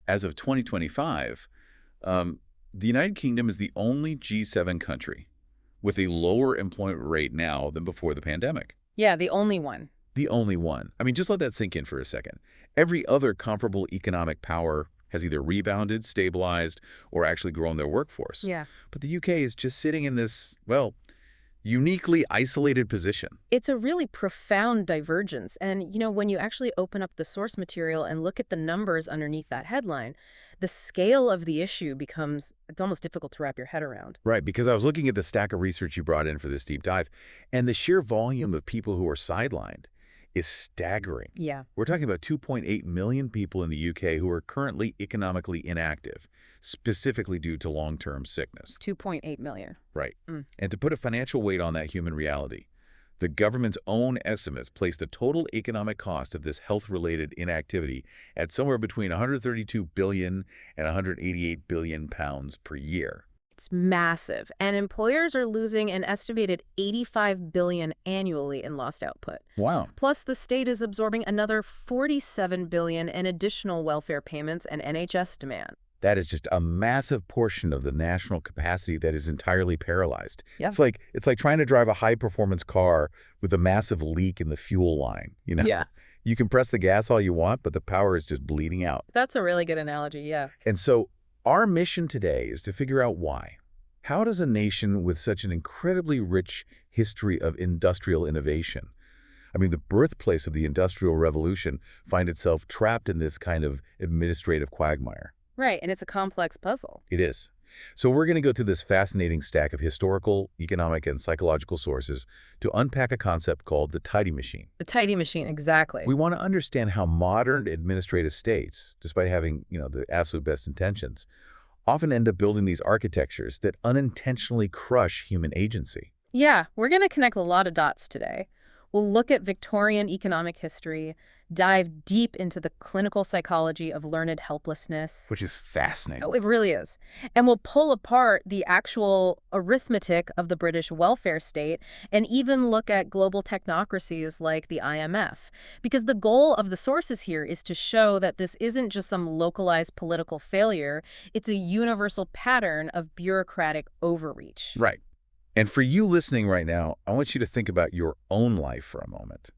as of 2025, the United Kingdom is the only G7 country with a lower employment rate now than before the pandemic. Yeah, the only one. The only one. I mean, just let that sink in for a second. Every other comparable economic power has either rebounded, stabilized, or actually grown their workforce. Yeah. But the UK is just sitting in this, well, uniquely isolated position. It's a really profound divergence. And, when you actually open up the source material and look at the numbers underneath that headline, the scale of the issue it's almost difficult to wrap your head around. Right, because I was looking at the stack of research you brought in for this deep dive, and the sheer volume of people who are sidelined is staggering. Yeah. We're talking about 2.8 million people in the UK who are currently economically inactive, specifically due to long-term sickness. 2.8 million. Right. And to put a financial weight on that human reality, the government's own estimates place the total economic cost of this health-related inactivity at somewhere between 132 billion and 188 billion pounds per year. It's massive, and employers are losing an estimated 85 billion annually in lost output. Wow. Plus, the state is absorbing another 47 billion in additional welfare payments and NHS demand. That is just a massive portion of the national capacity that is entirely paralyzed. Yeah. It's like trying to drive a high-performance car with a massive leak in the fuel line, Yeah. You can press the gas all you want, but the power is just bleeding out. That's a really good analogy, yeah. And so our mission today is to figure out why. How does a nation with such an incredibly rich history of industrial innovation, I mean, the birthplace of the Industrial Revolution, find itself trapped in this kind of administrative quagmire? Right, and it's a complex puzzle. It is. So we're going to go through this fascinating stack of historical, economic, and psychological sources to unpack a concept called the tidy machine. The tidy machine, exactly. We want to understand how modern administrative states, despite having, the absolute best intentions, often end up building these architectures that unintentionally crush human agency. Yeah, we're going to connect a lot of dots today. We'll look at Victorian economic history, dive deep into the clinical psychology of learned helplessness. Which is fascinating. Oh, it really is. And we'll pull apart the actual arithmetic of the British welfare state and even look at global technocracies like the IMF. Because the goal of the sources here is to show that this isn't just some localized political failure, it's a universal pattern of bureaucratic overreach. Right. And for you listening right now, I want you to think about your own life for a moment.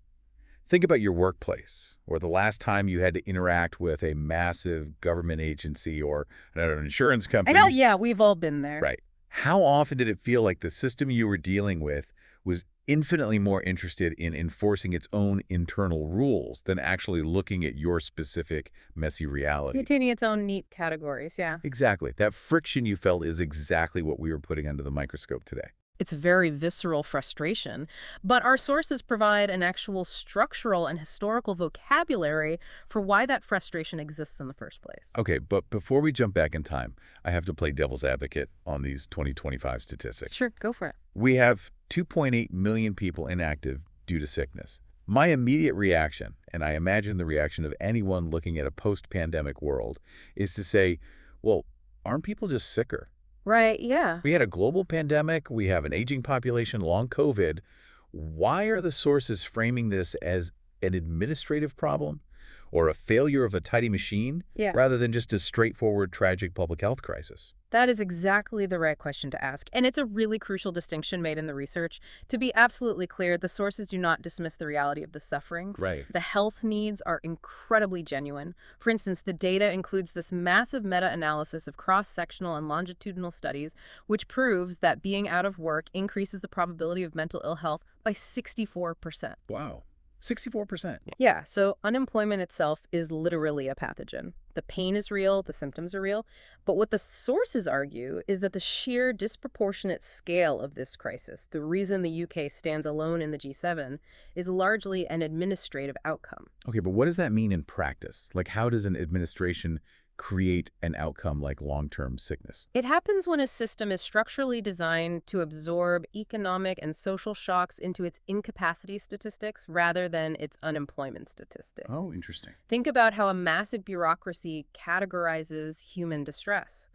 Think about your workplace, or the last time you had to interact with a massive government agency or an insurance company. I know, yeah, we've all been there. Right. How often did it feel like the system you were dealing with was infinitely more interested in enforcing its own internal rules than actually looking at your specific messy reality? Containing its own neat categories, yeah. Exactly. That friction you felt is exactly what we were putting under the microscope today. It's very visceral frustration, but our sources provide an actual structural and historical vocabulary for why that frustration exists in the first place. Okay, but before we jump back in time, I have to play devil's advocate on these 2025 statistics. Sure, go for it. We have 2.8 million people inactive due to sickness. My immediate reaction, and I imagine the reaction of anyone looking at a post-pandemic world, is to say, well, aren't people just sicker? Right, yeah. We had a global pandemic, we have an aging population, long COVID. Why are the sources framing this as an administrative problem or a failure of a tidy machine rather than just a straightforward tragic public health crisis? That is exactly the right question to ask. And it's a really crucial distinction made in the research. To be absolutely clear, the sources do not dismiss the reality of the suffering. Right. The health needs are incredibly genuine. For instance, the data includes this massive meta-analysis of cross-sectional and longitudinal studies, which proves that being out of work increases the probability of mental ill health by 64%. Wow. 64%. Yeah, so unemployment itself is literally a pathogen. The pain is real, the symptoms are real, but what the sources argue is that the sheer disproportionate scale of this crisis, the reason the UK stands alone in the G7, is largely an administrative outcome. Okay, but what does that mean in practice? Like, how does an administration create an outcome like long-term sickness? It happens when a system is structurally designed to absorb economic and social shocks into its incapacity statistics rather than its unemployment statistics. Oh, interesting. Think about how a massive bureaucracy categorizes human distress.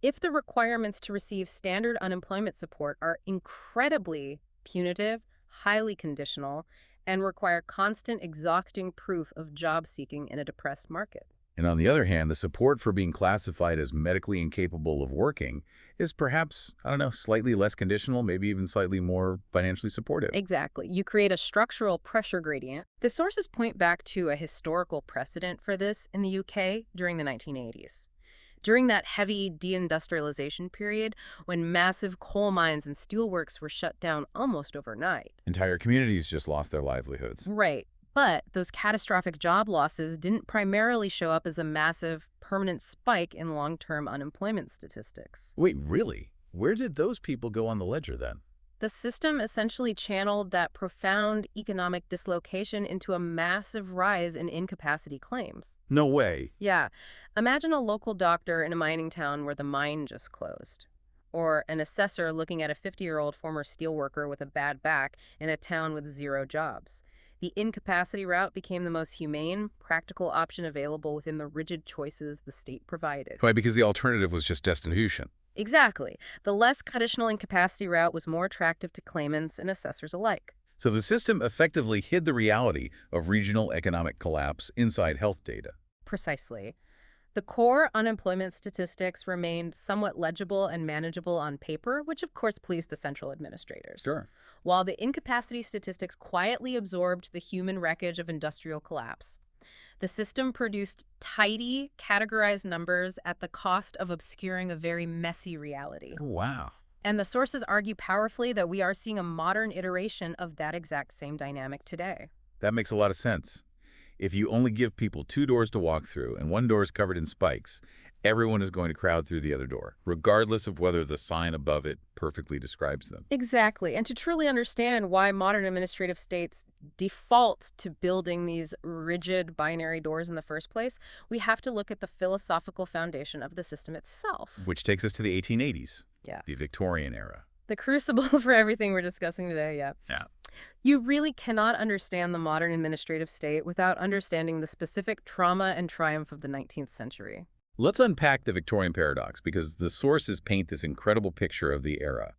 If the requirements to receive standard unemployment support are incredibly punitive, highly conditional, and require constant, exhausting proof of job seeking in a depressed market. And on the other hand, the support for being classified as medically incapable of working is perhaps, I don't know, slightly less conditional, maybe even slightly more financially supportive. Exactly. You create a structural pressure gradient. The sources point back to a historical precedent for this in the UK during the 1980s. During that heavy deindustrialization period, when massive coal mines and steelworks were shut down almost overnight. Entire communities just lost their livelihoods. Right. But those catastrophic job losses didn't primarily show up as a massive, permanent spike in long-term unemployment statistics. Wait, really? Where did those people go on the ledger then? The system essentially channeled that profound economic dislocation into a massive rise in incapacity claims. No way. Yeah. Imagine a local doctor in a mining town where the mine just closed. Or an assessor looking at a 50-year-old former steelworker with a bad back in a town with 0 jobs. The incapacity route became the most humane, practical option available within the rigid choices the state provided. Why, because the alternative was just destitution. Exactly. The less traditional incapacity route was more attractive to claimants and assessors alike. So the system effectively hid the reality of regional economic collapse inside health data. Precisely. The core unemployment statistics remained somewhat legible and manageable on paper, which of course pleased the central administrators. Sure. While the incapacity statistics quietly absorbed the human wreckage of industrial collapse. The system produced tidy, categorized numbers at the cost of obscuring a very messy reality. Oh, wow. And the sources argue powerfully that we are seeing a modern iteration of that exact same dynamic today. That makes a lot of sense. If you only give people 2 doors to walk through and one door is covered in spikes, everyone is going to crowd through the other door, regardless of whether the sign above it perfectly describes them. Exactly. And to truly understand why modern administrative states default to building these rigid binary doors in the first place, we have to look at the philosophical foundation of the system itself. Which takes us to the 1880s, Yeah. the Victorian era. The crucible for everything we're discussing today, yeah. Yeah. You really cannot understand the modern administrative state without understanding the specific trauma and triumph of the 19th century. Let's unpack the Victorian paradox, because the sources paint this incredible picture of the era.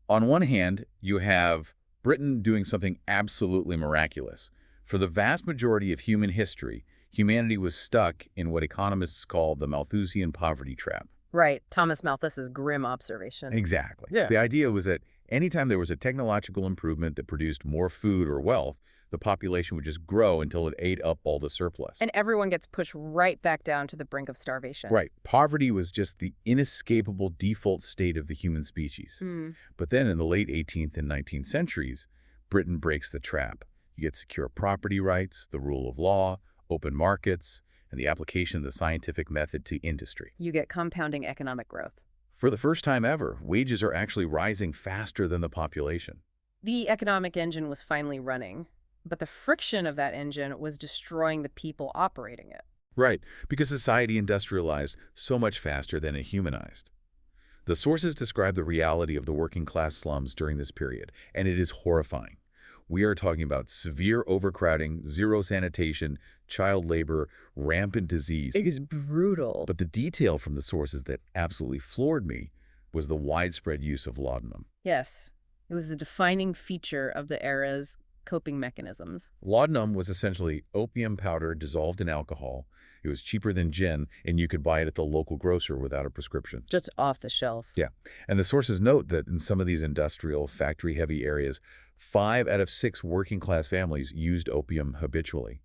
On one hand, you have Britain doing something absolutely miraculous. For the vast majority of human history, humanity was stuck in what economists call the Malthusian poverty trap. Right. Thomas Malthus's grim observation. Exactly. Yeah. The idea was that anytime there was a technological improvement that produced more food or wealth, the population would just grow until it ate up all the surplus. And everyone gets pushed right back down to the brink of starvation. Right. Poverty was just the inescapable default state of the human species. But then in the late 18th and 19th centuries, Britain breaks the trap. You get secure property rights, the rule of law, open markets, and the application of the scientific method to industry. You get compounding economic growth. For the first time ever, wages are actually rising faster than the population. The economic engine was finally running, but the friction of that engine was destroying the people operating it. Right, because society industrialized so much faster than it humanized. The sources describe the reality of the working class slums during this period, and it is horrifying. We are talking about severe overcrowding, zero sanitation, child labor, rampant disease. It is brutal. But the detail from the sources that absolutely floored me was the widespread use of laudanum. Yes, it was a defining feature of the era's coping mechanisms. Laudanum was essentially opium powder dissolved in alcohol. It was cheaper than gin, and you could buy it at the local grocer without a prescription. Just off the shelf. Yeah, and the sources note that in some of these industrial, factory-heavy areas, 5 out of 6 working-class families used opium habitually.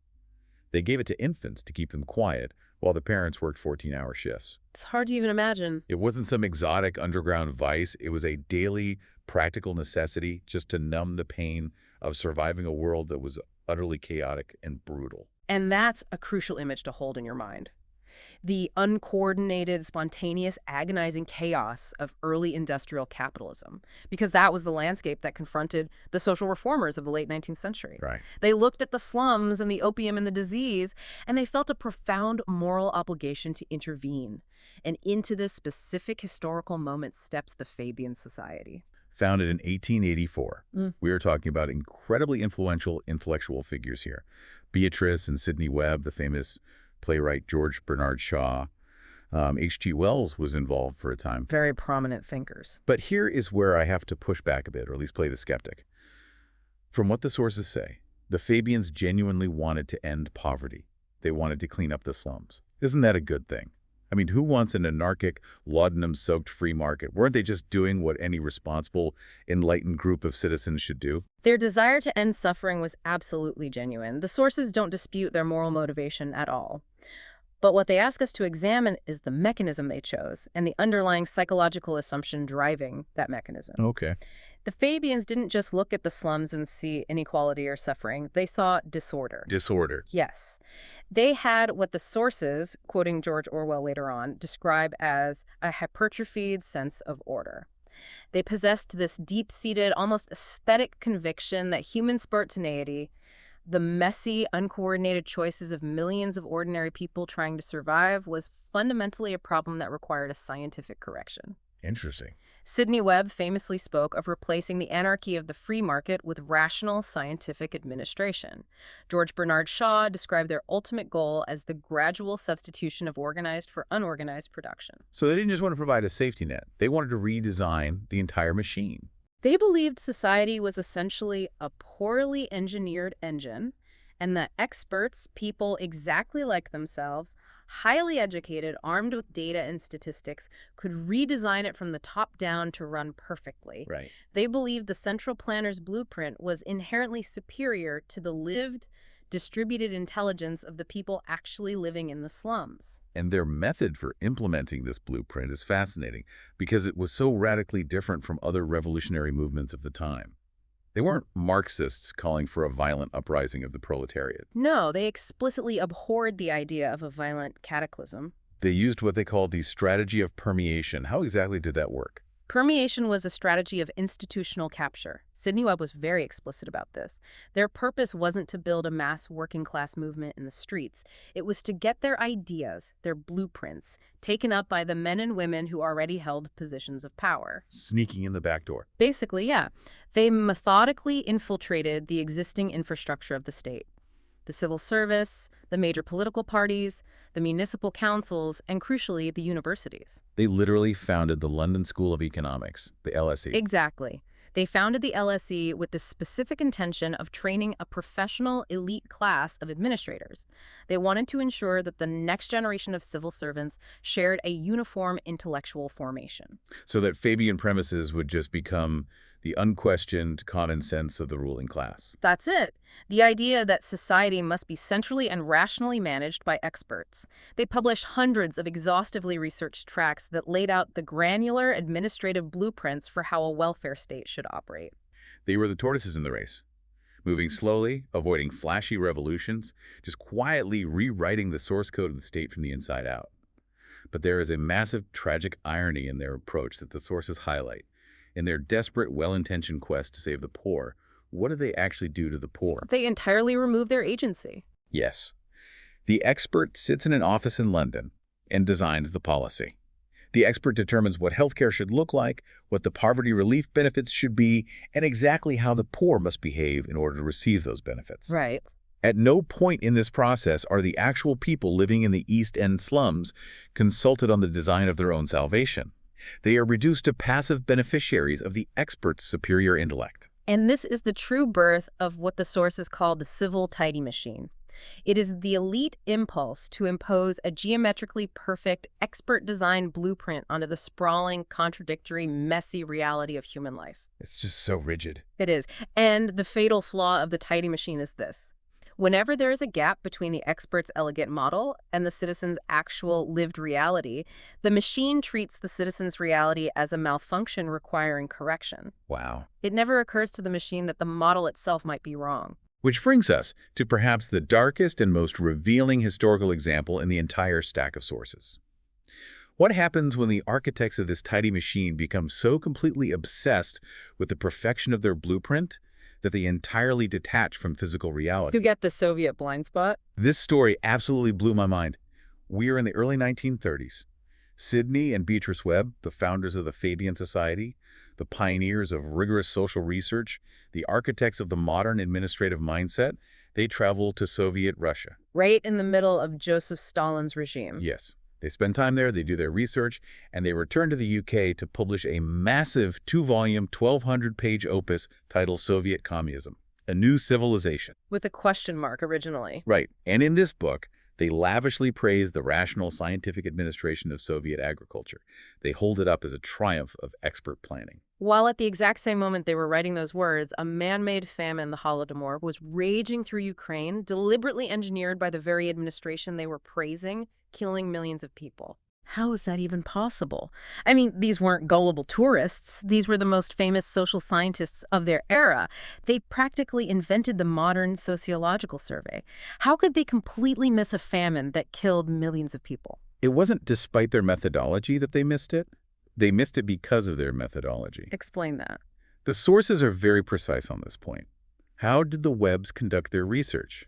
They gave it to infants to keep them quiet, while the parents worked 14-hour shifts. It's hard to even imagine. It wasn't some exotic underground vice. It was a daily, practical necessity just to numb the pain of surviving a world that was utterly chaotic and brutal. And that's a crucial image to hold in your mind. The uncoordinated, spontaneous, agonizing chaos of early industrial capitalism, because that was the landscape that confronted the social reformers of the late 19th century. Right. They looked at the slums and the opium and the disease, and they felt a profound moral obligation to intervene. And into this specific historical moment steps the Fabian Society. Founded in 1884. We are talking about incredibly influential intellectual figures here. Beatrice and Sidney Webb, the famous playwright George Bernard Shaw. H.G. Wells was involved for a time. Very prominent thinkers. But here is where I have to push back a bit, or at least play the skeptic. From what the sources say, the Fabians genuinely wanted to end poverty. They wanted to clean up the slums. Isn't that a good thing? I mean, who wants an anarchic, laudanum-soaked free market? Weren't they just doing what any responsible, enlightened group of citizens should do? Their desire to end suffering was absolutely genuine. The sources don't dispute their moral motivation at all. But what they ask us to examine is the mechanism they chose and the underlying psychological assumption driving that mechanism. Okay. The Fabians didn't just look at the slums and see inequality or suffering. They saw disorder. Disorder. Yes. They had what the sources, quoting George Orwell later on, describe as a hypertrophied sense of order. They possessed this deep-seated, almost aesthetic conviction that human spontaneity, the messy, uncoordinated choices of millions of ordinary people trying to survive, was fundamentally a problem that required a scientific correction. Interesting. Sidney Webb famously spoke of replacing the anarchy of the free market with rational scientific administration. George Bernard Shaw described their ultimate goal as the gradual substitution of organized for unorganized production. So they didn't just want to provide a safety net. They wanted to redesign the entire machine. They believed society was essentially a poorly engineered engine, and that experts, people exactly like themselves, highly educated, armed with data and statistics, could redesign it from the top down to run perfectly. Right. They believed the central planner's blueprint was inherently superior to the lived, distributed intelligence of the people actually living in the slums. And their method for implementing this blueprint is fascinating because it was so radically different from other revolutionary movements of the time. They weren't Marxists calling for a violent uprising of the proletariat. No, they explicitly abhorred the idea of a violent cataclysm. They used what they called the strategy of permeation. How exactly did that work? Permeation was a strategy of institutional capture. Sidney Webb was very explicit about this. Their purpose wasn't to build a mass working-class movement in the streets. It was to get their ideas, their blueprints, taken up by the men and women who already held positions of power. Sneaking in the back door. Basically, yeah. They methodically infiltrated the existing infrastructure of the state. The civil service, the major political parties, the municipal councils, and crucially, the universities. They literally founded the London School of Economics, the LSE. Exactly. They founded the LSE with the specific intention of training a professional elite class of administrators. They wanted to ensure that the next generation of civil servants shared a uniform intellectual formation. So that Fabian premises would just become the unquestioned common sense of the ruling class. That's it. The idea that society must be centrally and rationally managed by experts. They published hundreds of exhaustively researched tracts that laid out the granular administrative blueprints for how a welfare state should operate. They were the tortoises in the race, moving slowly, avoiding flashy revolutions, just quietly rewriting the source code of the state from the inside out. But there is a massive tragic irony in their approach that the sources highlight. In their desperate, well-intentioned quest to save the poor, what do they actually do to the poor? They entirely remove their agency. Yes. The expert sits in an office in London and designs the policy. The expert determines what healthcare should look like, what the poverty relief benefits should be, and exactly how the poor must behave in order to receive those benefits. Right. At no point in this process are the actual people living in the East End slums consulted on the design of their own salvation. They are reduced to passive beneficiaries of the expert's superior intellect. And this is the true birth of what the sources call the civil tidy machine. It is the elite impulse to impose a geometrically perfect, expert-designed blueprint onto the sprawling, contradictory, messy reality of human life. It's just so rigid. It is. And the fatal flaw of the tidy machine is this. Whenever there is a gap between the expert's elegant model and the citizen's actual lived reality, the machine treats the citizen's reality as a malfunction requiring correction. Wow. It never occurs to the machine that the model itself might be wrong. Which brings us to perhaps the darkest and most revealing historical example in the entire stack of sources. What happens when the architects of this tidy machine become so completely obsessed with the perfection of their blueprint that they entirely detach from physical reality? You get the Soviet blind spot? This story absolutely blew my mind. We are in the early 1930s. Sidney and Beatrice Webb, the founders of the Fabian Society, the pioneers of rigorous social research, the architects of the modern administrative mindset, they travel to Soviet Russia. Right in the middle of Joseph Stalin's regime. Yes. They spend time there, they do their research, and they return to the UK to publish a massive 2-volume, 1,200-page opus titled Soviet Communism, A New Civilization. With a question mark originally. Right. And in this book, They lavishly praise the rational scientific administration of Soviet agriculture. They hold it up as a triumph of expert planning. While at the exact same moment they were writing those words, a man-made famine, the Holodomor, was raging through Ukraine, deliberately engineered by the very administration they were praising, killing millions of people. How is that even possible? I mean, these weren't gullible tourists. These were the most famous social scientists of their era. They practically invented the modern sociological survey. How could they completely miss a famine that killed millions of people? It wasn't despite their methodology that they missed it. They missed it because of their methodology. Explain that. The sources are very precise on this point. How did the Webbs conduct their research?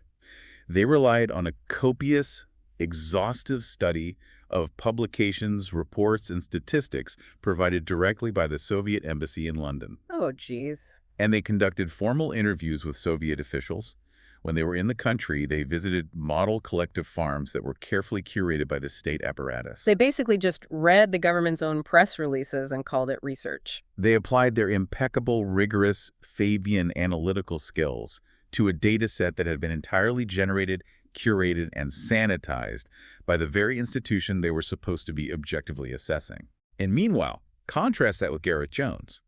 They relied on a copious, exhaustive study of publications, reports, and statistics provided directly by the Soviet embassy in London. Oh, geez. And they conducted formal interviews with Soviet officials. When they were in the country, they visited model collective farms that were carefully curated by the state apparatus. They basically just read the government's own press releases and called it research. They applied their impeccable, rigorous Fabian analytical skills to a data set that had been entirely generated, curated, and sanitized by the very institution they were supposed to be objectively assessing. And meanwhile, contrast that with Gareth Jones.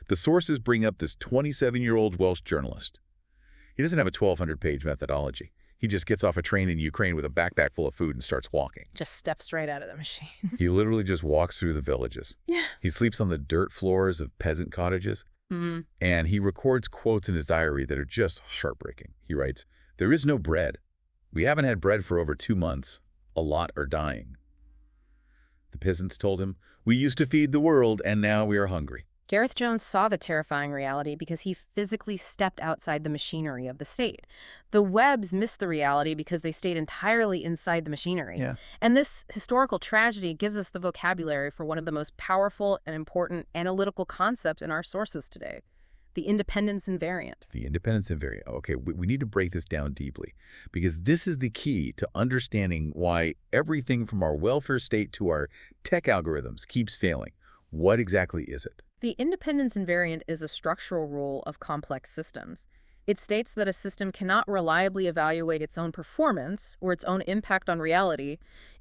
The sources bring up this 27-year-old Welsh journalist. He doesn't have a 1,200-page methodology. He just gets off a train in Ukraine with a backpack full of food and starts walking. Just steps right out of the machine. He literally just walks through the villages. Yeah. He sleeps on the dirt floors of peasant cottages. And he records quotes in his diary that are just heartbreaking. He writes, "There is no bread. We haven't had bread for over 2 months. A lot are dying." The peasants told him, "We used to feed the world, and now we are hungry." Gareth Jones saw the terrifying reality because he physically stepped outside the machinery of the state. The Webbs missed the reality because they stayed entirely inside the machinery. Yeah. And this historical tragedy gives us the vocabulary for one of the most powerful and important analytical concepts in our sources today, the independence invariant. The independence invariant. Okay, we need to break this down deeply because this is the key to understanding why everything from our welfare state to our tech algorithms keeps failing. What exactly is it? The independence invariant is a structural rule of complex systems. It states that a system cannot reliably evaluate its own performance or its own impact on reality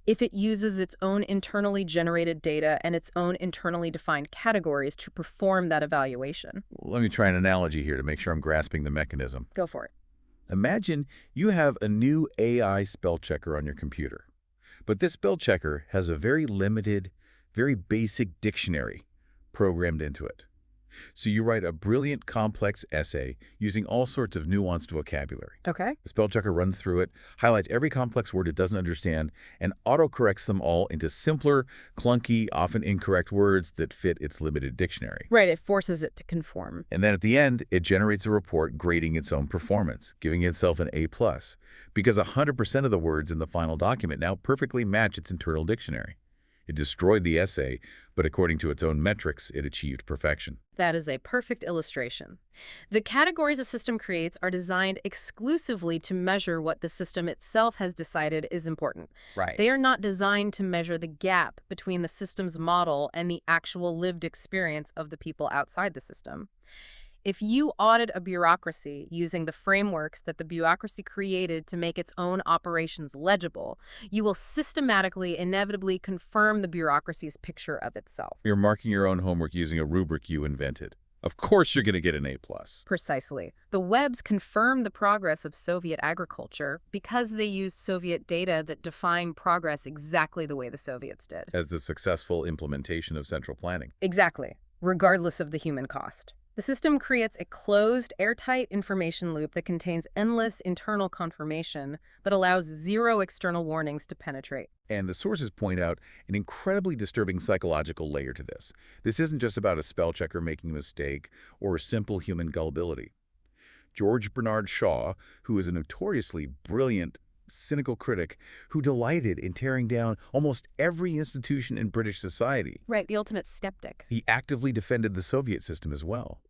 if it uses its own internally generated data and its own internally defined categories to perform that evaluation. Let me try an analogy here to make sure I'm grasping the mechanism. Go for it. Imagine you have a new AI spell checker on your computer, but this spell checker has a very limited, very basic dictionary programmed into it. So you write a brilliant, complex essay using all sorts of nuanced vocabulary. Okay. The spell checker runs through it, highlights every complex word it doesn't understand, and autocorrects them all into simpler, clunky, often incorrect words that fit its limited dictionary. Right, it forces it to conform. And then at the end, it generates a report grading its own performance, giving itself an A+, because 100% of the words in the final document now perfectly match its internal dictionary. It destroyed the essay, but according to its own metrics, it achieved perfection. That is a perfect illustration. The categories a system creates are designed exclusively to measure what the system itself has decided is important. Right. They are not designed to measure the gap between the system's model and the actual lived experience of the people outside the system. If you audit a bureaucracy using the frameworks that the bureaucracy created to make its own operations legible, you will systematically, inevitably confirm the bureaucracy's picture of itself. You're marking your own homework using a rubric you invented. Of course you're going to get an A+. Precisely. The Webbs confirm the progress of Soviet agriculture because they used Soviet data that define progress exactly the way the Soviets did. As the successful implementation of central planning. Exactly, regardless of the human cost. The system creates a closed, airtight information loop that contains endless internal confirmation, but allows zero external warnings to penetrate. And the sources point out an incredibly disturbing psychological layer to this. This isn't just about a spell checker making a mistake or simple human gullibility. George Bernard Shaw, who is a notoriously brilliant, cynical critic who delighted in tearing down almost every institution in British society. Right, the ultimate skeptic. He actively defended the Soviet system as well.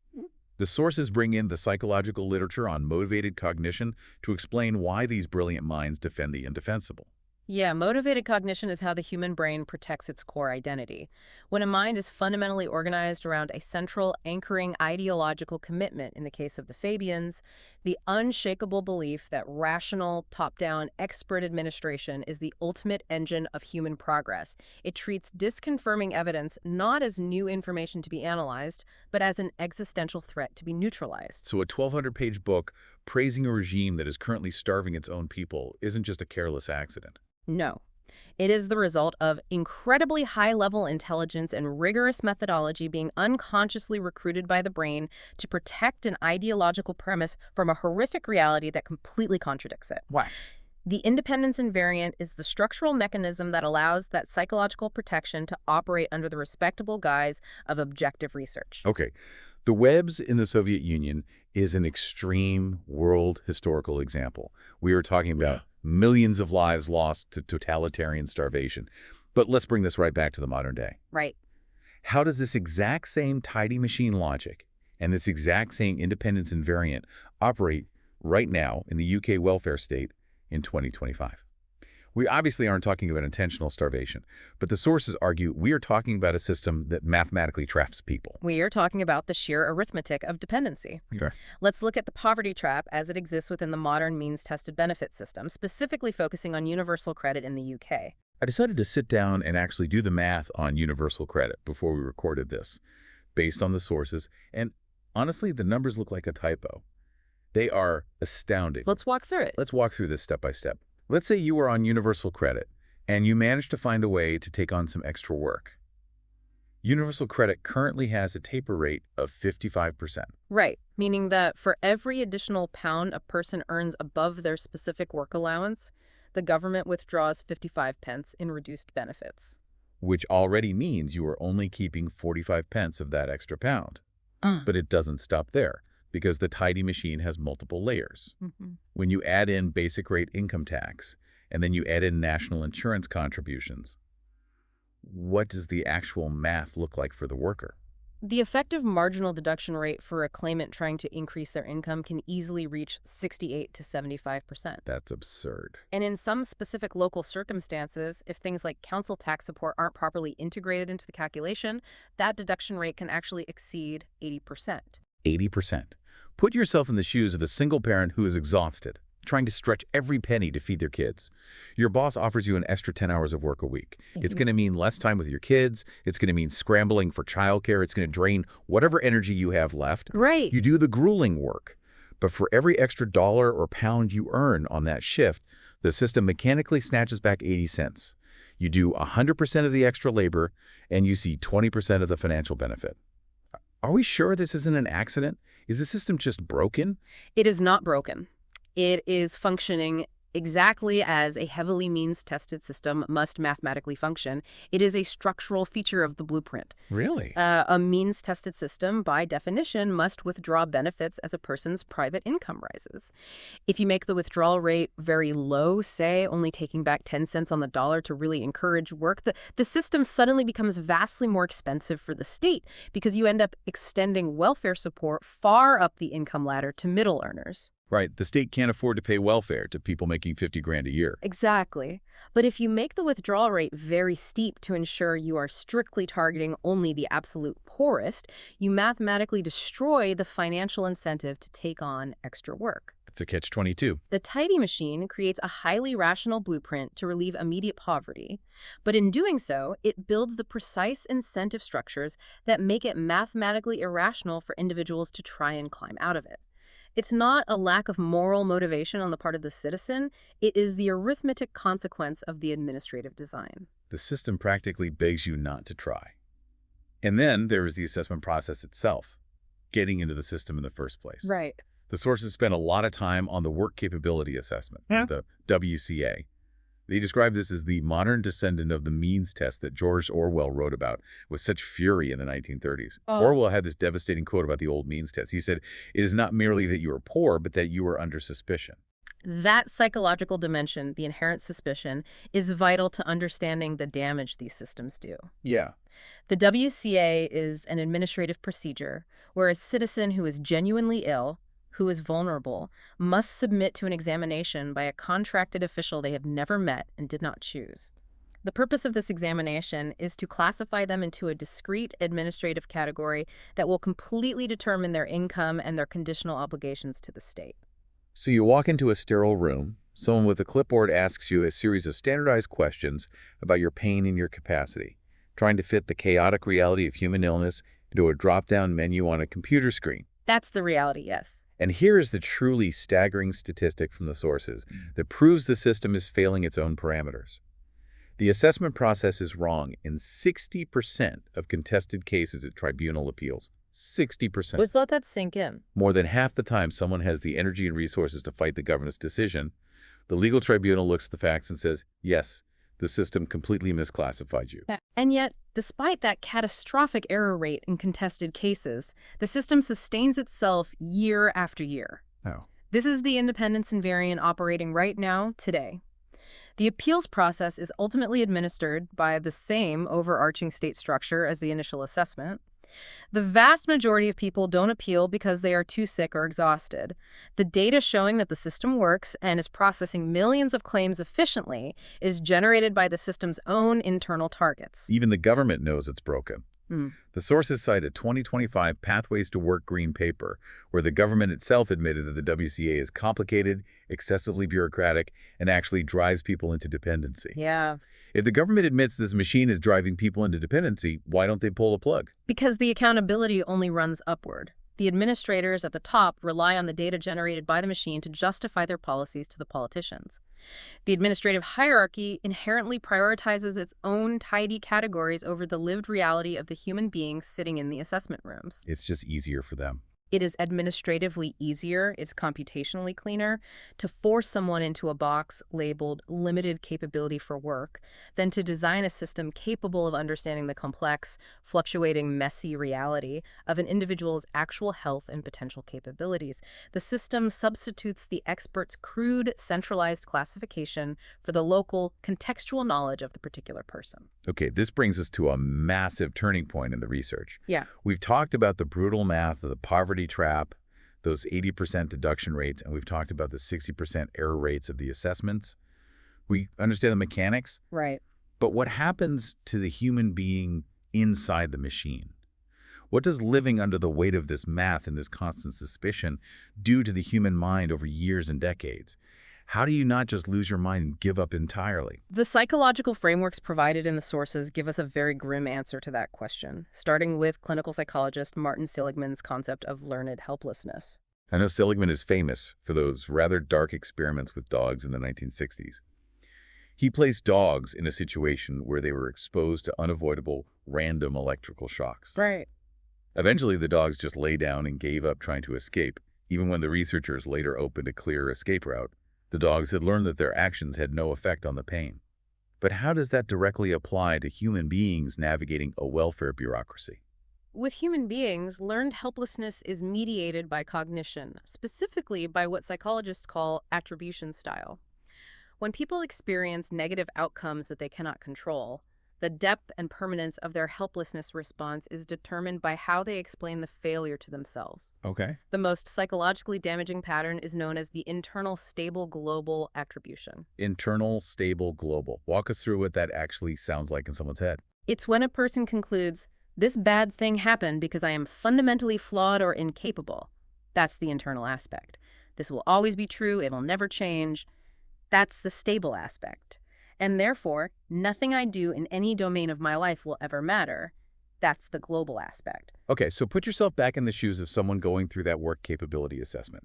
The sources bring in the psychological literature on motivated cognition to explain why these brilliant minds defend the indefensible. Yeah, motivated cognition is how the human brain protects its core identity. When a mind is fundamentally organized around a central, anchoring ideological commitment, in the case of the Fabians, the unshakable belief that rational, top-down, expert administration is the ultimate engine of human progress, it treats disconfirming evidence not as new information to be analyzed, but as an existential threat to be neutralized. So a 1,200-page book praising a regime that is currently starving its own people isn't just a careless accident. No. It is the result of incredibly high-level intelligence and rigorous methodology being unconsciously recruited by the brain to protect an ideological premise from a horrific reality that completely contradicts it. Why? The independence invariant is the structural mechanism that allows that psychological protection to operate under the respectable guise of objective research. Okay. The Webbs in the Soviet Union is an extreme world historical example. We are talking about millions of lives lost to totalitarian starvation. But let's bring this right back to the modern day. Right. How does this exact same tidy machine logic and this exact same independence invariant operate right now in the UK welfare state in 2025? We obviously aren't talking about intentional starvation, but the sources argue we are talking about a system that mathematically traps people. We are talking about the sheer arithmetic of dependency. Okay. Let's look at the poverty trap as it exists within the modern means-tested benefit system, specifically focusing on universal credit in the UK. I decided to sit down and actually do the math on universal credit before we recorded this, based on the sources, and honestly, the numbers look like a typo. They are astounding. Let's walk through it. Let's walk through this step by step. Let's say you are on universal credit, and you managed to find a way to take on some extra work. Universal credit currently has a taper rate of 55%. Right, meaning that for every additional pound a person earns above their specific work allowance, the government withdraws 55 pence in reduced benefits. Which already means you are only keeping 45 pence of that extra pound. But it doesn't stop there, because the tidy machine has multiple layers. When you add in basic rate income tax, and then you add in national insurance contributions, what does the actual math look like for the worker? The effective marginal deduction rate for a claimant trying to increase their income can easily reach 68 to 75%. That's absurd. And in some specific local circumstances, if things like council tax support aren't properly integrated into the calculation, that deduction rate can actually exceed 80%. 80%. Put yourself in the shoes of a single parent who is exhausted, trying to stretch every penny to feed their kids. Your boss offers you an extra 10 hours of work a week. It's going to mean less time with your kids. It's going to mean scrambling for childcare. It's going to drain whatever energy you have left. Right. You do the grueling work. But for every extra dollar or pound you earn on that shift, the system mechanically snatches back 80 cents. You do 100% of the extra labor, and you see 20% of the financial benefit. Are we sure this isn't an accident? Is the system just broken? It is not broken. It is functioning exactly as a heavily means-tested system must mathematically function. It is a structural feature of the blueprint. Really? A means-tested system, by definition, must withdraw benefits as a person's private income rises. If you make the withdrawal rate very low, say only taking back 10 cents on the dollar to really encourage work, the system suddenly becomes vastly more expensive for the state because you end up extending welfare support far up the income ladder to middle earners. Right. The state can't afford to pay welfare to people making 50 grand a year. Exactly. But if you make the withdrawal rate very steep to ensure you are strictly targeting only the absolute poorest, you mathematically destroy the financial incentive to take on extra work. It's a catch-22. The tidy machine creates a highly rational blueprint to relieve immediate poverty, but in doing so, it builds the precise incentive structures that make it mathematically irrational for individuals to try and climb out of it. It's not a lack of moral motivation on the part of the citizen. It is the arithmetic consequence of the administrative design. The system practically begs you not to try. And then there is the assessment process itself, getting into the system in the first place. Right. The sources spent a lot of time on the work capability assessment, the WCA. They describe this as the modern descendant of the means test that George Orwell wrote about with such fury in the 1930s. Orwell had this devastating quote about the old means test. He said, "It is not merely that you are poor, but that you are under suspicion." That psychological dimension, the inherent suspicion, is vital to understanding the damage these systems do. Yeah. The WCA is an administrative procedure where a citizen who is genuinely ill, who is vulnerable, must submit to an examination by a contracted official they have never met and did not choose. The purpose of this examination is to classify them into a discrete administrative category that will completely determine their income and their conditional obligations to the state. So you walk into a sterile room, someone with a clipboard asks you a series of standardized questions about your pain and your capacity, trying to fit the chaotic reality of human illness into a drop-down menu on a computer screen. That's the reality, yes. And here is the truly staggering statistic from the sources that proves the system is failing its own parameters. The assessment process is wrong in 60% of contested cases at tribunal appeals. 60%. Let's let that sink in. More than half the time someone has the energy and resources to fight the government's decision, the legal tribunal looks at the facts and says, yes, the system completely misclassified you. And yet, despite that catastrophic error rate in contested cases, the system sustains itself year after year. Oh. This is the independence invariant operating right now, today. The appeals process is ultimately administered by the same overarching state structure as the initial assessment. The vast majority of people don't appeal because they are too sick or exhausted. The data showing that the system works and is processing millions of claims efficiently is generated by the system's own internal targets. Even the government knows it's broken. The sources cite a 2025 Pathways to Work green paper, where the government itself admitted that the WCA is complicated, excessively bureaucratic, and actually drives people into dependency. Yeah. If the government admits this machine is driving people into dependency, why don't they pull a plug? Because the accountability only runs upward. The administrators at the top rely on the data generated by the machine to justify their policies to the politicians. The administrative hierarchy inherently prioritizes its own tidy categories over the lived reality of the human beings sitting in the assessment rooms. It's just easier for them. It is administratively easier, it's computationally cleaner, to force someone into a box labeled limited capability for work than to design a system capable of understanding the complex, fluctuating, messy reality of an individual's actual health and potential capabilities. The system substitutes the expert's crude, centralized classification for the local, contextual knowledge of the particular person. Okay, this brings us to a massive turning point in the research. Yeah. We've talked about the brutal math of the poverty trap, those 80% deduction rates, and we've talked about the 60% error rates of the assessments. We understand the mechanics. Right. But what happens to the human being inside the machine? What does living under the weight of this math and this constant suspicion do to the human mind over years and decades? How do you not just lose your mind and give up entirely? The psychological frameworks provided in the sources give us a very grim answer to that question, starting with clinical psychologist Martin Seligman's concept of learned helplessness. I know Seligman is famous for those rather dark experiments with dogs in the 1960s. He placed dogs in a situation where they were exposed to unavoidable, random electrical shocks. Right. Eventually, the dogs just lay down and gave up trying to escape, even when the researchers later opened a clear escape route. The dogs had learned that their actions had no effect on the pain. But how does that directly apply to human beings navigating a welfare bureaucracy? With human beings, learned helplessness is mediated by cognition, specifically by what psychologists call attribution style. When people experience negative outcomes that they cannot control, the depth and permanence of their helplessness response is determined by how they explain the failure to themselves. Okay. The most psychologically damaging pattern is known as the internal stable global attribution. Internal stable global. Walk us through what that actually sounds like in someone's head. It's when a person concludes, this bad thing happened because I am fundamentally flawed or incapable. That's the internal aspect. This will always be true, it'll never change. That's the stable aspect. And therefore, nothing I do in any domain of my life will ever matter. That's the global aspect. Okay, so put yourself back in the shoes of someone going through that work capability assessment.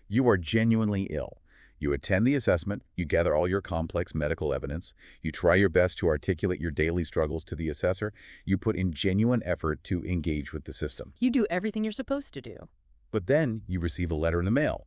You are genuinely ill. You attend the assessment, you gather all your complex medical evidence, you try your best to articulate your daily struggles to the assessor, you put in genuine effort to engage with the system. You do everything you're supposed to do. But then you receive a letter in the mail,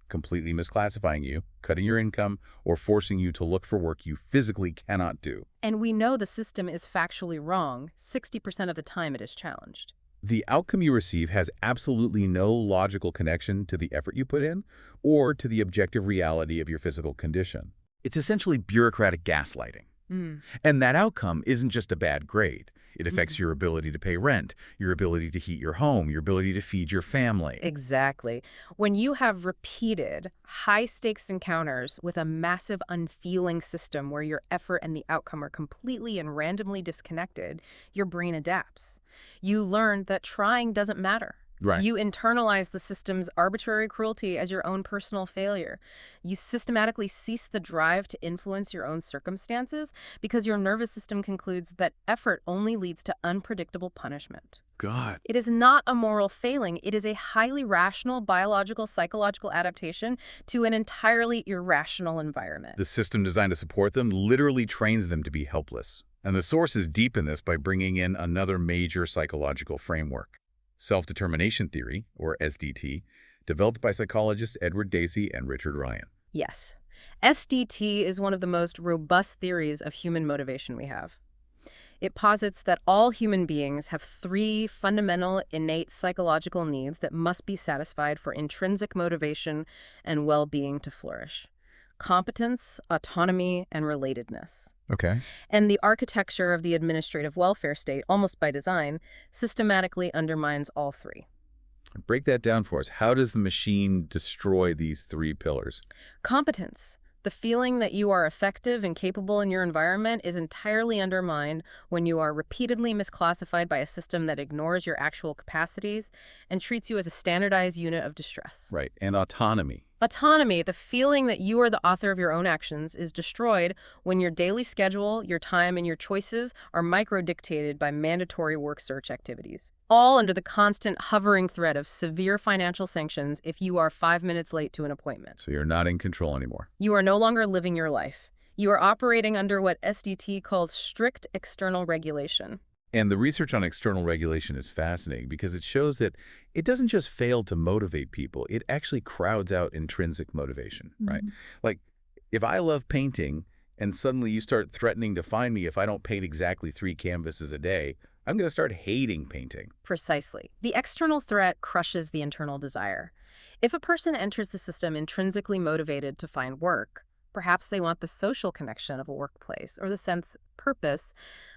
completely misclassifying you, cutting your income, or forcing you to look for work you physically cannot do. And we know the system is factually wrong. 60% of the time it is challenged. The outcome you receive has absolutely no logical connection to the effort you put in or to the objective reality of your physical condition. It's essentially bureaucratic gaslighting. And that outcome isn't just a bad grade. It affects your ability to pay rent, your ability to heat your home, your ability to feed your family. Exactly. When you have repeated, high-stakes encounters with a massive, unfeeling system where your effort and the outcome are completely and randomly disconnected, your brain adapts. You learn that trying doesn't matter. Right. You internalize the system's arbitrary cruelty as your own personal failure. You systematically cease the drive to influence your own circumstances because your nervous system concludes that effort only leads to unpredictable punishment. God. It is not a moral failing. It is a highly rational biological, psychological adaptation to an entirely irrational environment. The system designed to support them literally trains them to be helpless. And the sources deepen this by bringing in another major psychological framework. Self-determination theory, or SDT, developed by psychologists Edward Dacey and Richard Ryan. Yes. SDT is one of the most robust theories of human motivation we have. It posits that all human beings have three fundamental innate psychological needs that must be satisfied for intrinsic motivation and well-being to flourish: competence, autonomy, and relatedness. Okay. And the architecture of the administrative welfare state, almost by design, systematically undermines all three. Break that down for us. How does the machine destroy these three pillars? Competence. The feeling that you are effective and capable in your environment is entirely undermined when you are repeatedly misclassified by a system that ignores your actual capacities and treats you as a standardized unit of distress. Right. And autonomy. Autonomy, the feeling that you are the author of your own actions, is destroyed when your daily schedule, your time, and your choices are micro-dictated by mandatory work search activities, all under the constant hovering threat of severe financial sanctions if you are 5 minutes late to an appointment. So you're not in control anymore. You are no longer living your life. You are operating under what SDT calls strict external regulation. And the research on external regulation is fascinating because it shows that it doesn't just fail to motivate people, it actually crowds out intrinsic motivation, right? Like, if I love painting and suddenly you start threatening to fine me if I don't paint exactly 3 canvases a day, I'm going to start hating painting. Precisely. The external threat crushes the internal desire. If a person enters the system intrinsically motivated to find work, perhaps they want the social connection of a workplace or the sense of purpose,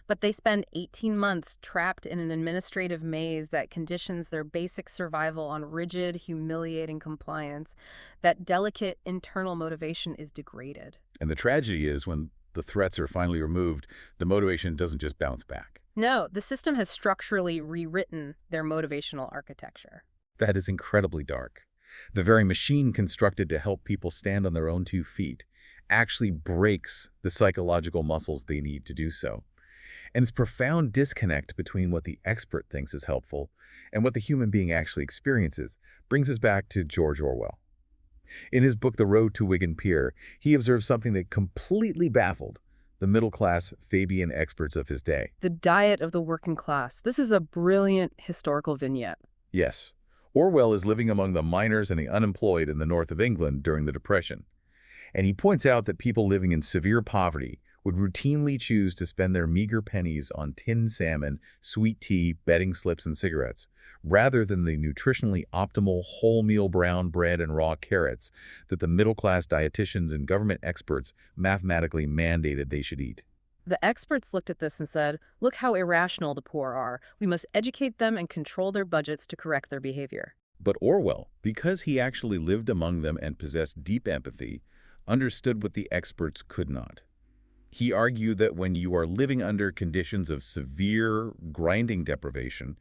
but they spend 18 months trapped in an administrative maze that conditions their basic survival on rigid, humiliating compliance. That delicate internal motivation is degraded. And the tragedy is when the threats are finally removed, the motivation doesn't just bounce back. No, the system has structurally rewritten their motivational architecture. That is incredibly dark. The very machine constructed to help people stand on their own 2 feet actually breaks the psychological muscles they need to do so. And this profound disconnect between what the expert thinks is helpful and what the human being actually experiences brings us back to George Orwell. In his book, The Road to Wigan Pier, he observed something that completely baffled the middle-class Fabian experts of his day. The diet of the working class. This is a brilliant historical vignette. Yes, Orwell is living among the miners and the unemployed in the north of England during the Depression. And he points out that people living in severe poverty would routinely choose to spend their meager pennies on tinned salmon, sweet tea, betting slips, and cigarettes, rather than the nutritionally optimal wholemeal brown bread and raw carrots that the middle-class dietitians and government experts mathematically mandated they should eat. The experts looked at this and said, look how irrational the poor are. We must educate them and control their budgets to correct their behavior. But Orwell, because he actually lived among them and possessed deep empathy, understood what the experts could not. He argued that when you are living under conditions of severe, grinding deprivation,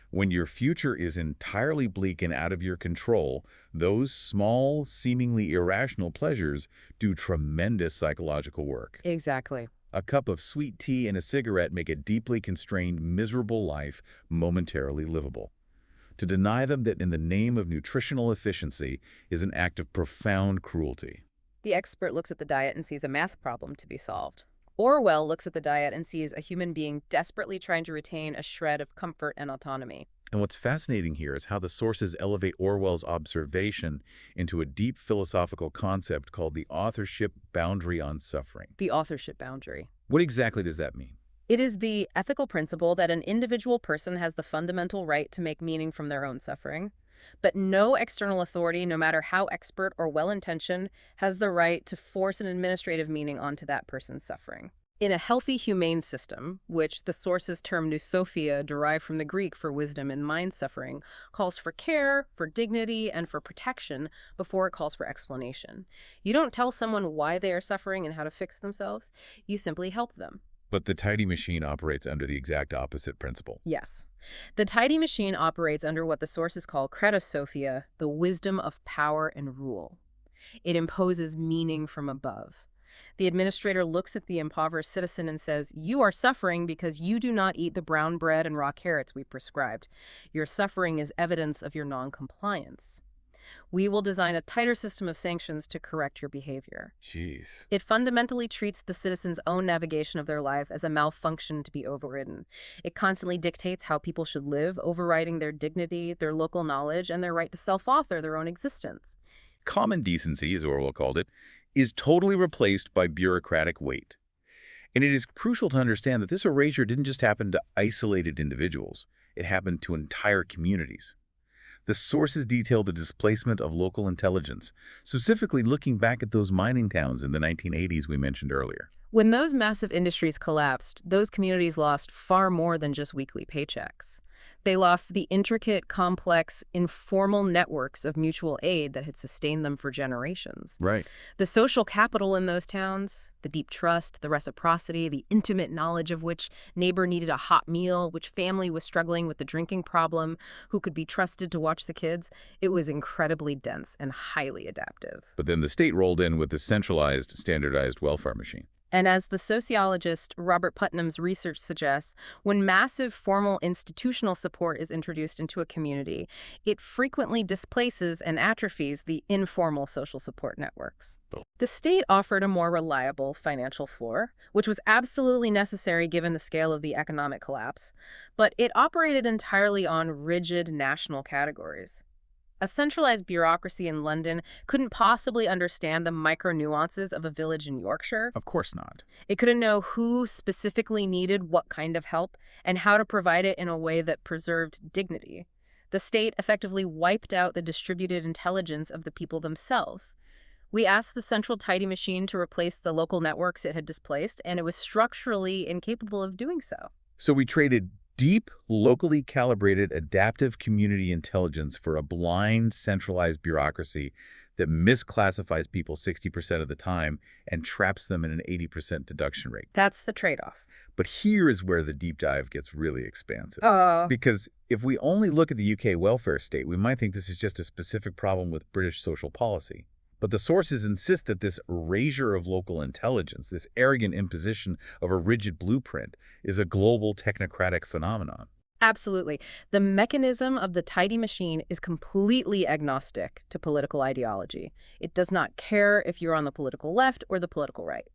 when your future is entirely bleak and out of your control, those small, seemingly irrational pleasures do tremendous psychological work. Exactly. A cup of sweet tea and a cigarette make a deeply constrained, miserable life momentarily livable. To deny them that in the name of nutritional efficiency is an act of profound cruelty. The expert looks at the diet and sees a math problem to be solved. Orwell looks at the diet and sees a human being desperately trying to retain a shred of comfort and autonomy. And what's fascinating here is how the sources elevate Orwell's observation into a deep philosophical concept called the authorship boundary on suffering. The authorship boundary. What exactly does that mean? It is the ethical principle that an individual person has the fundamental right to make meaning from their own suffering. But no external authority, no matter how expert or well-intentioned, has the right to force an administrative meaning onto that person's suffering. In a healthy, humane system, which the source's term Sophia, derived from the Greek for wisdom in mind suffering, calls for care, for dignity, and for protection before it calls for explanation. You don't tell someone why they are suffering and how to fix themselves. You simply help them. But the tidy machine operates under the exact opposite principle. Yes. The tidy machine operates under what the sources call Sophia, the wisdom of power and rule. It imposes meaning from above. The administrator looks at the impoverished citizen and says, "You are suffering because you do not eat the brown bread and raw carrots we prescribed. Your suffering is evidence of your non-compliance. We will design a tighter system of sanctions to correct your behavior." Jeez. It fundamentally treats the citizen's own navigation of their life as a malfunction to be overridden. It constantly dictates how people should live, overriding their dignity, their local knowledge, and their right to self-author their own existence. Common decency, as Orwell called it, is totally replaced by bureaucratic weight. And it is crucial to understand that this erasure didn't just happen to isolated individuals. It happened to entire communities. The sources detail the displacement of local intelligence, specifically looking back at those mining towns in the 1980s we mentioned earlier. When those massive industries collapsed, those communities lost far more than just weekly paychecks. They lost the intricate, complex, informal networks of mutual aid that had sustained them for generations. Right. The social capital in those towns, the deep trust, the reciprocity, the intimate knowledge of which neighbor needed a hot meal, which family was struggling with the drinking problem, who could be trusted to watch the kids, it was incredibly dense and highly adaptive. But then the state rolled in with the centralized, standardized welfare machine. And as the sociologist Robert Putnam's research suggests, when massive formal institutional support is introduced into a community, it frequently displaces and atrophies the informal social support networks. The state offered a more reliable financial floor, which was absolutely necessary given the scale of the economic collapse, but it operated entirely on rigid national categories. A centralized bureaucracy in London couldn't possibly understand the micro-nuances of a village in Yorkshire. Of course not. It couldn't know who specifically needed what kind of help and how to provide it in a way that preserved dignity. The state effectively wiped out the distributed intelligence of the people themselves. We asked the central tidy machine to replace the local networks it had displaced, and it was structurally incapable of doing so. So we traded deep, locally calibrated, adaptive community intelligence for a blind, centralized bureaucracy that misclassifies people 60% of the time and traps them in an 80% deduction rate. That's the trade-off. But here is where the deep dive gets really expansive. Because if we only look at the UK welfare state, we might think this is just a specific problem with British social policy. But the sources insist that this erasure of local intelligence, this arrogant imposition of a rigid blueprint, is a global technocratic phenomenon. Absolutely. The mechanism of the tidy machine is completely agnostic to political ideology. It does not care if you're on the political left or the political right.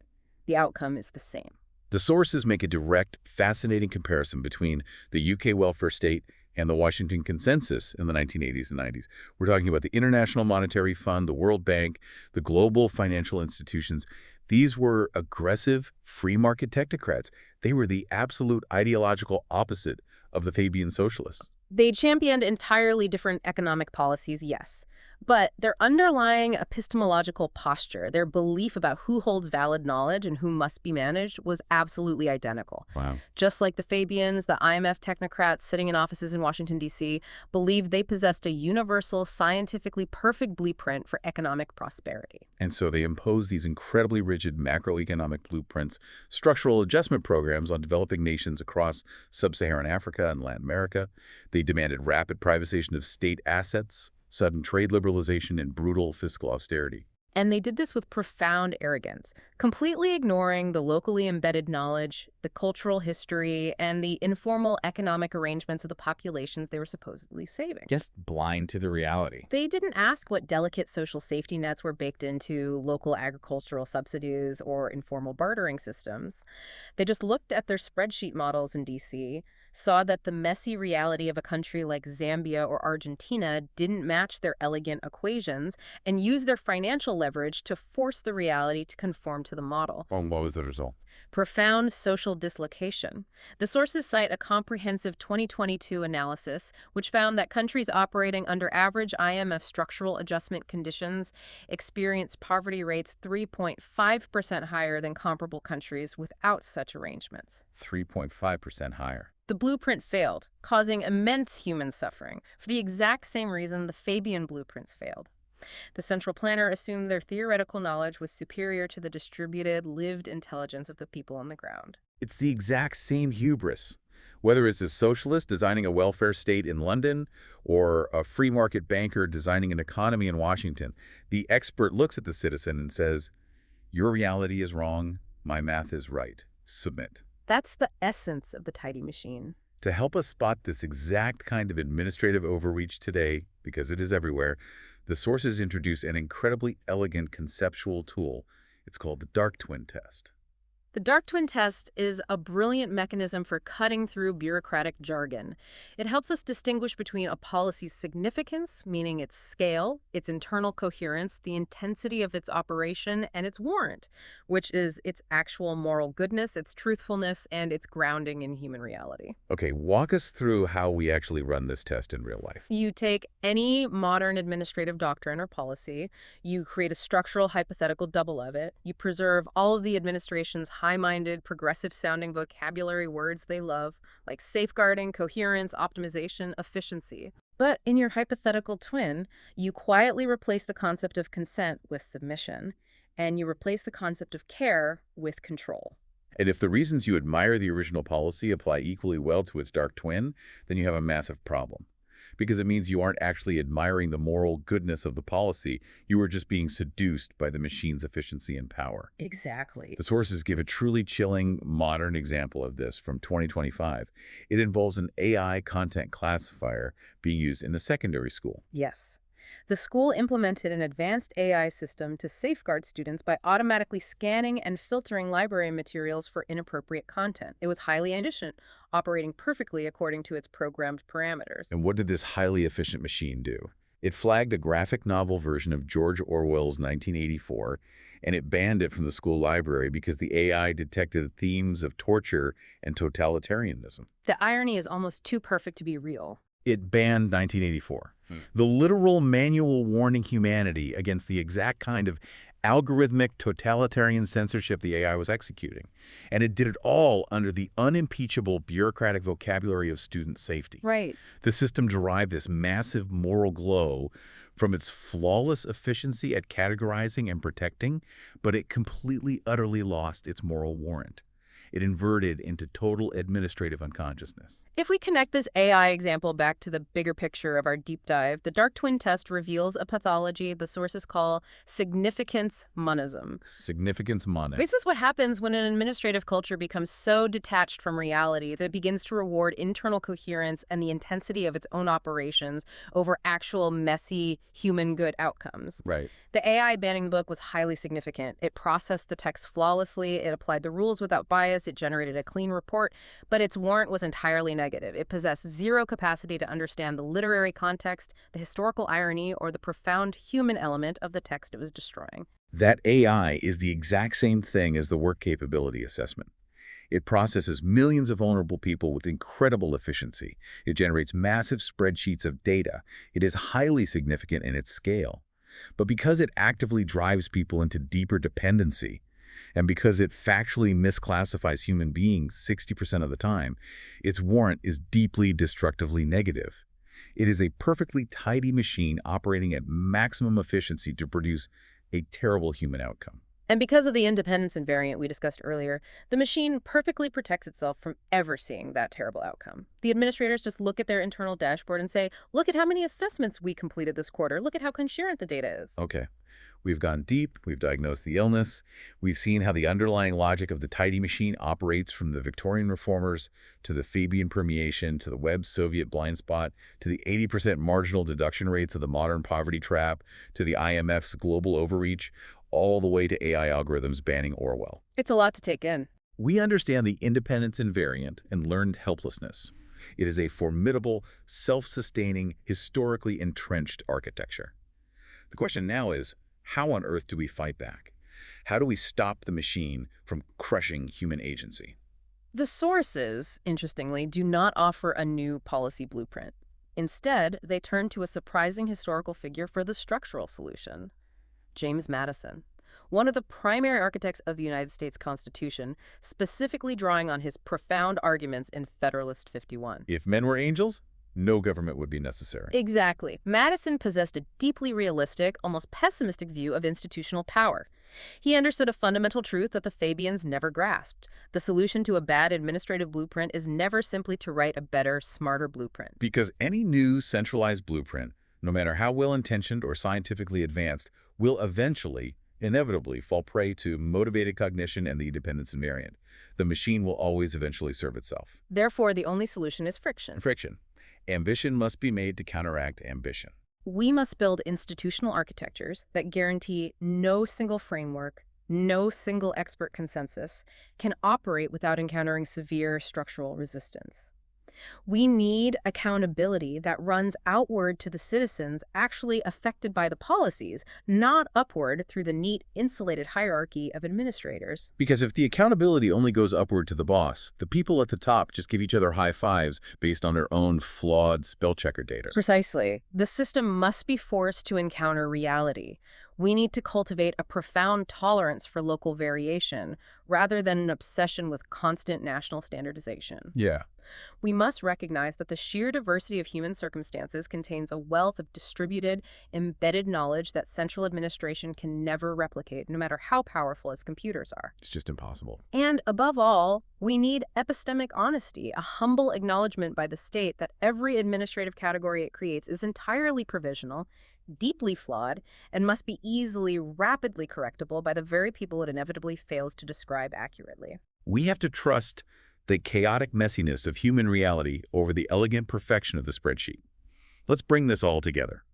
The outcome is the same. The sources make a direct, fascinating comparison between the UK welfare state and the Washington Consensus in the 1980s and 90s. We're talking about the International Monetary Fund, the World Bank, the global financial institutions. These were aggressive, free market technocrats. They were the absolute ideological opposite of the Fabian socialists. They championed entirely different economic policies, yes. But their underlying epistemological posture, their belief about who holds valid knowledge and who must be managed, was absolutely identical. Wow. Just like the Fabians, the IMF technocrats sitting in offices in Washington, D.C., believed they possessed a universal, scientifically perfect blueprint for economic prosperity. And so they imposed these incredibly rigid macroeconomic blueprints, structural adjustment programs on developing nations across sub-Saharan Africa and Latin America. They demanded rapid privatization of state assets, sudden trade liberalization, and brutal fiscal austerity. And they did this with profound arrogance, completely ignoring the locally embedded knowledge, the cultural history, and the informal economic arrangements of the populations they were supposedly saving. Just blind to the reality. They didn't ask what delicate social safety nets were baked into local agricultural subsidies or informal bartering systems. They just looked at their spreadsheet models in D.C., saw that the messy reality of a country like Zambia or Argentina didn't match their elegant equations, and used their financial leverage to force the reality to conform to the model. Oh, what was the result? Profound social dislocation. The sources cite a comprehensive 2022 analysis, which found that countries operating under average IMF structural adjustment conditions experienced poverty rates 3.5% higher than comparable countries without such arrangements. 3.5% higher. The blueprint failed, causing immense human suffering, for the exact same reason the Fabian blueprints failed. The central planner assumed their theoretical knowledge was superior to the distributed, lived intelligence of the people on the ground. It's the exact same hubris. Whether it's a socialist designing a welfare state in London or a free market banker designing an economy in Washington, the expert looks at the citizen and says, "Your reality is wrong, my math is right. Submit." That's the essence of the tidy machine. To help us spot this exact kind of administrative overreach today, because it is everywhere, the sources introduce an incredibly elegant conceptual tool. It's called the dark twin test. The dark twin test is a brilliant mechanism for cutting through bureaucratic jargon. It helps us distinguish between a policy's significance, meaning its scale, its internal coherence, the intensity of its operation, and its warrant, which is its actual moral goodness, its truthfulness, and its grounding in human reality. Okay, walk us through how we actually run this test in real life. You take any modern administrative doctrine or policy, you create a structural hypothetical double of it, you preserve all of the administration's high-minded, progressive-sounding vocabulary words they love, like safeguarding, coherence, optimization, efficiency. But in your hypothetical twin, you quietly replace the concept of consent with submission, and you replace the concept of care with control. And if the reasons you admire the original policy apply equally well to its dark twin, then you have a massive problem. Because it means you aren't actually admiring the moral goodness of the policy, you are just being seduced by the machine's efficiency and power. Exactly. The sources give a truly chilling, modern example of this from 2025. It involves an AI content classifier being used in a secondary school. Yes. The school implemented an advanced AI system to safeguard students by automatically scanning and filtering library materials for inappropriate content. It was highly efficient, operating perfectly according to its programmed parameters. And what did this highly efficient machine do? It flagged a graphic novel version of George Orwell's 1984, and it banned it from the school library because the AI detected themes of torture and totalitarianism. The irony is almost too perfect to be real. It banned 1984. The literal manual warning humanity against the exact kind of algorithmic totalitarian censorship the AI was executing. And it did it all under the unimpeachable bureaucratic vocabulary of student safety. Right. The system derived this massive moral glow from its flawless efficiency at categorizing and protecting, but it completely, utterly lost its moral warrant. It inverted into total administrative unconsciousness. If we connect this AI example back to the bigger picture of our deep dive, the dark twin test reveals a pathology the sources call significance monism. Significance monism. This is what happens when an administrative culture becomes so detached from reality that it begins to reward internal coherence and the intensity of its own operations over actual messy human good outcomes. Right. The AI banning book was highly significant. It processed the text flawlessly, it applied the rules without bias, it generated a clean report, but its warrant was entirely negative. It possessed zero capacity to understand the literary context, the historical irony, or the profound human element of the text it was destroying. That AI is the exact same thing as the work capability assessment. It processes millions of vulnerable people with incredible efficiency. It generates massive spreadsheets of data. It is highly significant in its scale. But because it actively drives people into deeper dependency, and because it factually misclassifies human beings 60% of the time, its warrant is deeply destructively negative. It is a perfectly tidy machine operating at maximum efficiency to produce a terrible human outcome. And because of the independence invariant we discussed earlier, the machine perfectly protects itself from ever seeing that terrible outcome. The administrators just look at their internal dashboard and say, look at how many assessments we completed this quarter. Look at how coherent the data is. Okay. We've gone deep, we've diagnosed the illness, we've seen how the underlying logic of the tidy machine operates from the Victorian reformers to the Fabian permeation to the Webb Soviet blind spot to the 80% marginal deduction rates of the modern poverty trap to the IMF's global overreach, all the way to AI algorithms banning Orwell. It's a lot to take in. We understand the independence invariant and learned helplessness. It is a formidable, self-sustaining, historically entrenched architecture. The question now is, how on earth do we fight back? How do we stop the machine from crushing human agency? The sources, interestingly, do not offer a new policy blueprint. Instead, they turn to a surprising historical figure for the structural solution: James Madison, one of the primary architects of the United States Constitution, specifically drawing on his profound arguments in Federalist 51. If men were angels, no government would be necessary. Exactly. Madison possessed a deeply realistic, almost pessimistic view of institutional power. He understood a fundamental truth that the Fabians never grasped. The solution to a bad administrative blueprint is never simply to write a better, smarter blueprint. Because any new centralized blueprint, no matter how well-intentioned or scientifically advanced, will eventually, inevitably, fall prey to motivated cognition and the dependence invariant. The machine will always eventually serve itself. Therefore, the only solution is friction. Friction. Ambition must be made to counteract ambition. We must build institutional architectures that guarantee no single framework, no single expert consensus can operate without encountering severe structural resistance. We need accountability that runs outward to the citizens actually affected by the policies, not upward through the neat, insulated hierarchy of administrators. Because if the accountability only goes upward to the boss, the people at the top just give each other high fives based on their own flawed spell checker data. Precisely. The system must be forced to encounter reality. We need to cultivate a profound tolerance for local variation, rather than an obsession with constant national standardization. Yeah. We must recognize that the sheer diversity of human circumstances contains a wealth of distributed, embedded knowledge that central administration can never replicate, no matter how powerful its computers are. It's just impossible. And above all, we need epistemic honesty, a humble acknowledgement by the state that every administrative category it creates is entirely provisional, deeply flawed, and must be easily, rapidly correctable by the very people it inevitably fails to describe accurately. We have to trust the chaotic messiness of human reality over the elegant perfection of the spreadsheet. Let's bring this all together.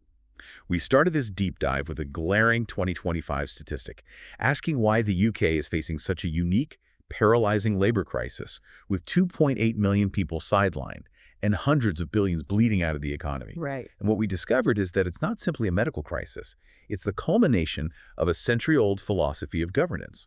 We started this deep dive with a glaring 2025 statistic, asking why the UK is facing such a unique, paralyzing labor crisis, with 2.8 million people sidelined and hundreds of billions bleeding out of the economy. Right. And what we discovered is that it's not simply a medical crisis. It's the culmination of a century-old philosophy of governance.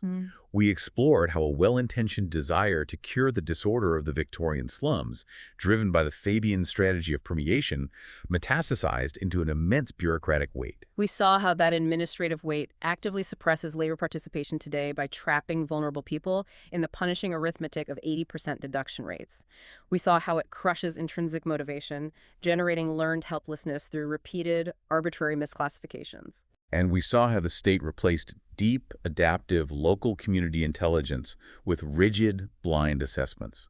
We explored how a well-intentioned desire to cure the disorder of the Victorian slums, driven by the Fabian strategy of permeation, metastasized into an immense bureaucratic weight. We saw how that administrative weight actively suppresses labor participation today by trapping vulnerable people in the punishing arithmetic of 80% deduction rates. We saw how it crushes intrinsic motivation, generating learned helplessness through repeated, arbitrary misclassifications. And we saw how the state replaced deep, adaptive, local community intelligence with rigid, blind assessments.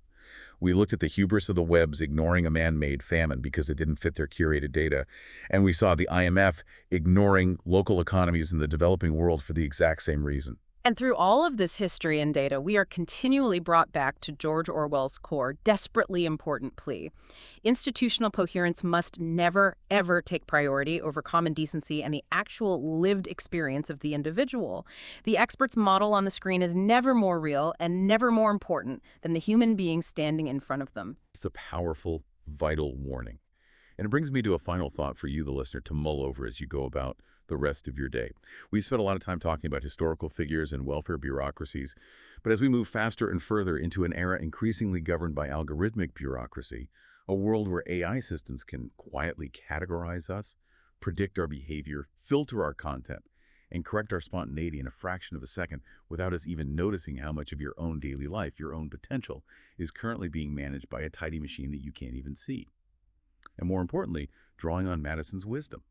We looked at the hubris of the Webbs ignoring a man-made famine because it didn't fit their curated data. And we saw the IMF ignoring local economies in the developing world for the exact same reason. And through all of this history and data, we are continually brought back to George Orwell's core, desperately important plea. Institutional coherence must never, ever take priority over common decency and the actual lived experience of the individual. The expert's model on the screen is never more real and never more important than the human being standing in front of them. It's a powerful, vital warning. And it brings me to a final thought for you, the listener, to mull over as you go about the rest of your day. We've spent a lot of time talking about historical figures and welfare bureaucracies, but as we move faster and further into an era increasingly governed by algorithmic bureaucracy, a world where AI systems can quietly categorize us, predict our behavior, filter our content, and correct our spontaneity in a fraction of a second without us even noticing how much of your own daily life, your own potential, is currently being managed by a tidy machine that you can't even see. And more importantly, drawing on Madison's wisdom.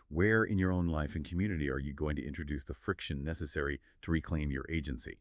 Where in your own life and community are you going to introduce the friction necessary to reclaim your agency?